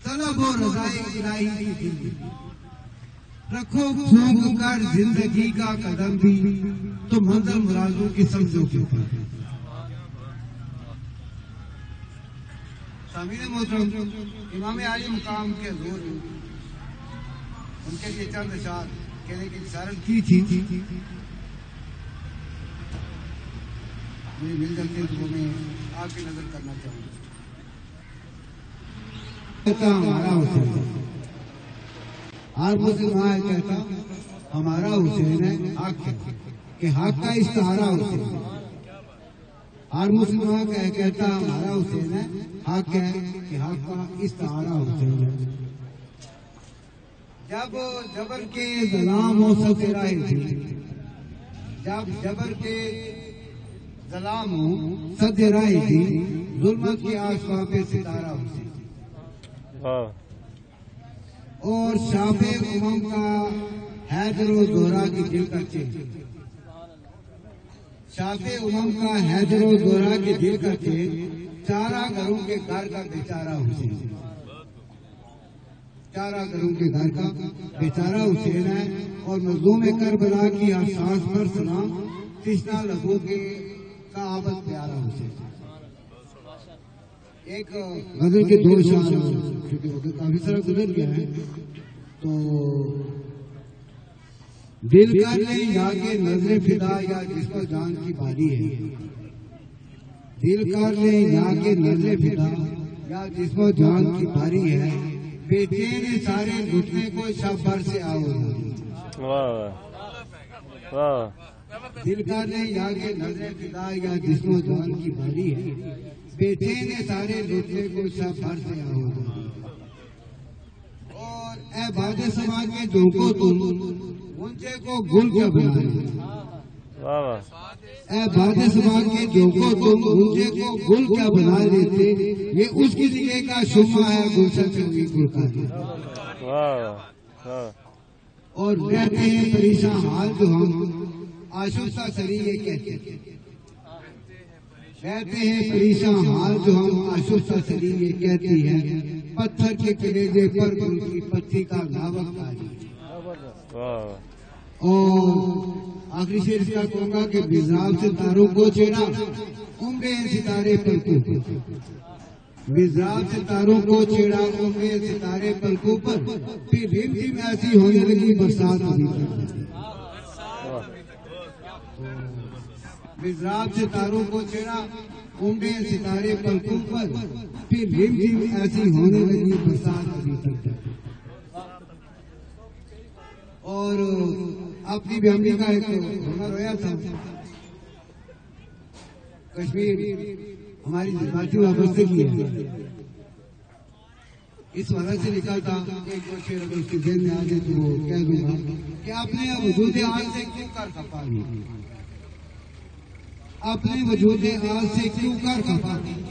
طلب و رضائے الہی کی دل رکھو پھونک کر زندگی کا قدم بھی تو منزل مرادوں کی سمجھو کے اوپر. سامعین محترم، امام عالی مقام کے حضور ان کے لیے چند اشعار کہنے کی جسارت کی تھی. مجھے مل جاتے تو میں آپ کی نظر کرنا چاہوں گا. ہمارا حسین ہر مسلمان کہتا ہمارا حسین ہے حق ہے کہ حق کا استعارہ حسین ہے. ہر مسلمان کہتا ہمارا حسین ہے حق ہے کہ حق کا استعارہ حسین ہے. جب جبر کے ظلام ہو سب راہ تھی، جب جبر کے ظلام ہو سد راہ تھی، ظلمت کے آسمان پہ ستارہ حسین اور شاف امم کا حیدر و زہرا کی دل کا چین. شاف امم کا حیدر و زہرا کی دل کا چین، چارہ گھروں کے گھر کا بیچارہ حسین. چارہ گھروں کے گھر کا بیچارہ حسین ہے. اور مظلوم کربلا کی ہر سانس پر سلام، تشنا لبوں کے کا عابد پیارا حسین. ایک غزل کے دو اشعار کیونکہ وقت کافی سارا گزر گیا ہے تو دل کر لے یا کہ نظر فدا یا جس پر جان کی باری ہے. دل کر لے یا کہ نظر فدا یا جس پر جان کی باری ہے، بے چین سارے گھٹنے کو شب بھر سے آؤ. دل کر لے یا کہ نظر فدا یا جس پر جان کی باری ہے، بے چین سارے گھٹنے کو شب بھر سے آؤ. اور اے باد سماج کے جھونکو تم اونچے کو گل کیا بنا لیتے. اے باد سماج کے جھونکو تم اونچے کو گل کیا بنا لیتے، یہ اس کی جگہ کا شمع ہے گلشن سے ہوئی گل کا. اور رہتے ہیں پریشان حال جو ہم آشفتہ سری یہ کہتے ہیں. رہتے ہیں پریشان حال جو ہم آشفتہ سری یہ کہتی ہے، پتھر کے کلیجے پر گل کی پتی کا ناوک تاری. اور آخری شعر اس کا کہوں گا کہ مزراب سے تاروں کو چھیڑا عمرے ستارے پلکوں پر. مزراب سے تاروں کو چھیڑا عمرے ستارے پلکوں پر، پھر رم جھم ایسی ہونے لگی برسات ابھی تک. مزراب سے تاروں کو چھیڑا عمرے ستارے پلکوں پر، پھر رم جھم ایسی ہونے لگی برسات ابھی تک. اور اپنی بیانی کا ایک ہنر ہوا تھا. کشمیر ہماری جذباتی وابستگی ہے، اس وجہ سے لکھا تھا. ایک دو شعر اگر اس کے ذہن میں آ جائے تو وہ کہہ دوں گا کہ اپنے وجود آج سے کیوں کر خفا گئی، اپنے وجود آج سے کیوں کر خفا گئی،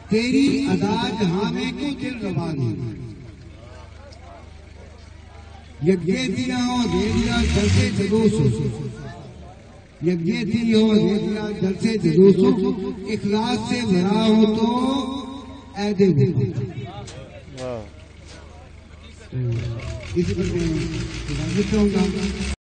تیری ادا جہاں میں کیوں دل روا نہیں. یگے دیا ہو دے دیا جل سے جلوسو، یگے دی ہو دے دیا جل سے جلوسو، اخلاص سے بھرا ہو تو اے دے دے. اسی پر میں اجازت چاہوں گا.